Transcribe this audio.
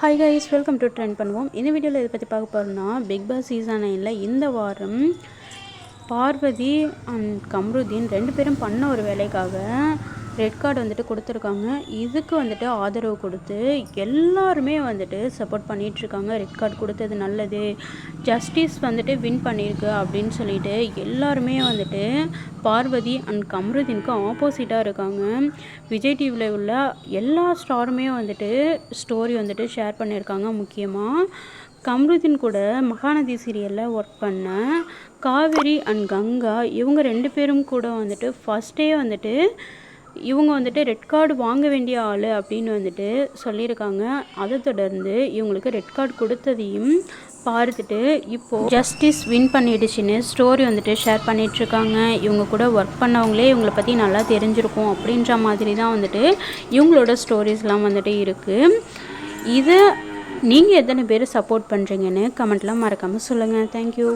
Hi guys, welcome to trend பண்ணுவோம். இந்த வீடியோவில் இதை பற்றி பார்க்க போகிறோம்னா, பிக் பாஸ் சீசன் 9 இந்த வாரம் பார்வதி அண்ட் கம்ருதீன் 2 பேரும் பண்ண ஒரு வேலைக்காக ரெட் கார்டு வந்துட்டு கொடுத்துருக்காங்க. இதுக்கு வந்துட்டு ஆதரவு கொடுத்து எல்லாருமே வந்துட்டு சப்போர்ட் பண்ணிகிட்ருக்காங்க. ரெட் கார்டு கொடுத்தது நல்லது, ஜஸ்டிஸ் வந்துட்டு வின் பண்ணியிருக்கு அப்படின்னு சொல்லிட்டு எல்லாருமே வந்துட்டு பார்வதி அண்ட் கம்ருதீனுக்கு ஆப்போசிட்டாக இருக்காங்க. விஜய் டிவியில் உள்ள எல்லா ஸ்டாருமே வந்துட்டு ஸ்டோரி வந்துட்டு ஷேர் பண்ணியிருக்காங்க. முக்கியமாக கம்ருதீன் கூட மகாநதி சீரியலில் ஒர்க் பண்ண காவேரி அண்ட் கங்கா இவங்க 2 பேரும் கூட வந்துட்டு ஃபஸ்ட்டே வந்துட்டு இவங்க வந்துட்டு ரெட் கார்டு வாங்க வேண்டிய ஆள் அப்படின்னு வந்துட்டு சொல்லியிருக்காங்க. அதை தொடர்ந்து இவங்களுக்கு ரெட் கார்டு கொடுத்ததையும் பார்த்துட்டு இப்போது ஜஸ்டிஸ் வின் பண்ணிடுச்சுன்னு ஸ்டோரி வந்துட்டு ஷேர் பண்ணிகிட்ருக்காங்க. இவங்க கூட ஒர்க் பண்ணவங்களே இவங்களை பற்றி நல்லா தெரிஞ்சிருக்கும் அப்படின்ற மாதிரி தான் வந்துட்டு இவங்களோட ஸ்டோரிஸ்லாம் வந்துட்டு இருக்குது. இதை நீங்கள் எத்தனை பேர் சப்போர்ட் பண்ணுறீங்கன்னு கமெண்ட்லாம் மறக்காமல் சொல்லுங்கள். தேங்க்யூ.